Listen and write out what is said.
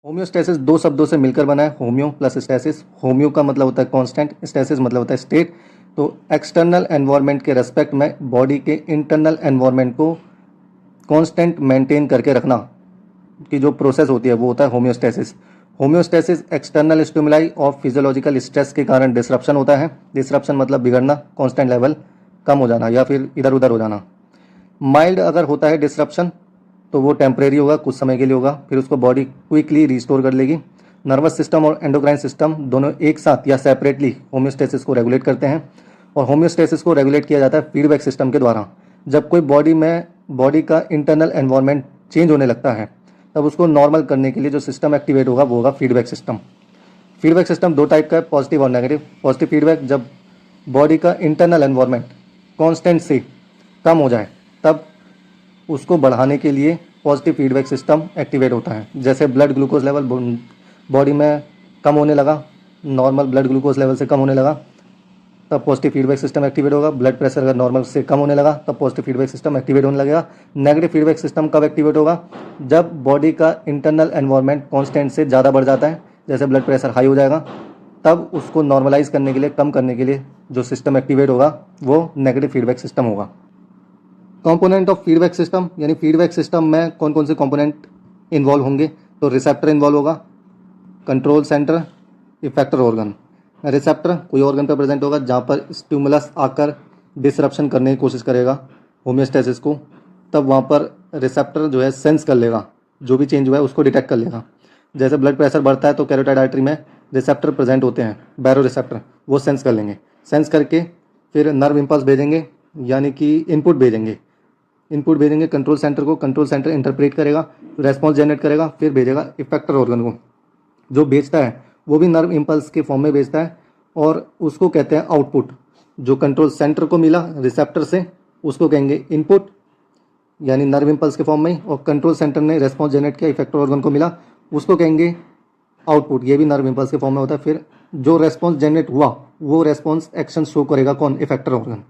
Homeostasis दो शब्दों से मिलकर बना है, होम्यो प्लस स्टेसिस। होम्यो का मतलब होता है कांस्टेंट, स्टेसिस मतलब होता है स्टेट। तो एक्सटर्नल एनवायरनमेंट के रेस्पेक्ट में बॉडी के इंटरनल एनवायरनमेंट को कांस्टेंट मेंटेन करके रखना की जो प्रोसेस होती है वो होता है होम्योस्टेसिस। होम्योस्टेसिस एक्सटर्नल स्टिमुलाई और फिजियोलॉजिकल स्ट्रेस के कारण डिसरप्शन होता है। डिसरप्शन मतलब बिगड़ना, कांस्टेंट लेवल कम हो जाना या फिर इधर उधर हो जाना। माइल्ड अगर होता है डिसरप्शन तो वो टेम्परेरी होगा, कुछ समय के लिए होगा, फिर उसको बॉडी क्विकली रिस्टोर कर लेगी। नर्वस सिस्टम और एंडोक्राइन सिस्टम दोनों एक साथ या सेपरेटली होम्योस्टेसिस को रेगुलेट करते हैं और होम्योस्टेसिस को रेगुलेट किया जाता है फीडबैक सिस्टम के द्वारा। जब कोई बॉडी का इंटरनल एनवायरनमेंट चेंज होने लगता है तब उसको नॉर्मल करने के लिए जो सिस्टम एक्टिवेट होगा वो होगा फीडबैक सिस्टम। फीडबैक सिस्टम दो टाइप का है, पॉजिटिव और नेगेटिव। पॉजिटिव फीडबैक जब बॉडी का इंटरनल एनवायरनमेंट कांस्टेंट से कम हो जाए तब उसको बढ़ाने के लिए पॉजिटिव फीडबैक सिस्टम एक्टिवेट होता है। जैसे ब्लड ग्लूकोज लेवल बॉडी में कम होने लगा, नॉर्मल ब्लड ग्लूकोज लेवल से कम होने लगा तब पॉजिटिव फीडबैक सिस्टम एक्टिवेट होगा। ब्लड प्रेशर अगर नॉर्मल से कम होने लगा तब पॉजिटिव फीडबैक सिस्टम एक्टिवेट होने लगेगा। नेगेटिव फीडबैक सिस्टम कब एक्टिवेट होगा? जब बॉडी का इंटरनल एनवायरनमेंट कांस्टेंट से ज़्यादा बढ़ जाता है, जैसे ब्लड प्रेशर हाई हो जाएगा, तब उसको नॉर्मलाइज करने के लिए, कम करने के लिए जो सिस्टम एक्टिवेट होगा वो नेगेटिव फीडबैक सिस्टम होगा। कंपोनेंट ऑफ फीडबैक सिस्टम, यानी फीडबैक सिस्टम में कौन कौन से कंपोनेंट इन्वॉल्व होंगे? तो रिसेप्टर इन्वॉल्व होगा, control centre, effector organ. Receptor कोई ऑर्गन पर प्रेजेंट होगा जहाँ पर स्टिमुलस आकर डिसरप्शन करने की कोशिश करेगा होम्योस्टेसिस को, तब वहाँ पर रिसेप्टर जो है सेंस कर लेगा, जो भी चेंज हुआ है उसको डिटेक्ट कर लेगा। जैसे ब्लड प्रेशर बढ़ता है तो कैरोटिड आर्टरी में रिसेप्टर प्रेजेंट होते हैं, बैरो रिसेप्टर, वो सेंस कर लेंगे। सेंस करके फिर नर्व इम्पल्स भेजेंगे, यानी कि इनपुट भेजेंगे कंट्रोल सेंटर को। कंट्रोल सेंटर इंटरप्रेट करेगा, रेस्पॉन्स जनरेट करेगा, फिर भेजेगा इफेक्टर ऑर्गन को। जो भेजता है वो भी नर्व इम्पल्स के फॉर्म में भेजता है और उसको कहते हैं आउटपुट। जो कंट्रोल सेंटर को मिला रिसेप्टर से उसको कहेंगे इनपुट, यानी नर्व इम्पल्स के फॉर्म में, और कंट्रोल सेंटर ने रेस्पॉन्स जनरेट किया, इफेक्टर ऑर्गन को मिला, उसको कहेंगे आउटपुट। ये भी नर्व इम्पल्स के फॉर्म में होता है। फिर जो रेस्पॉन्स जनरेट हुआ वो रेस्पॉन्स एक्शन शो करेगा कौन? Effector organ.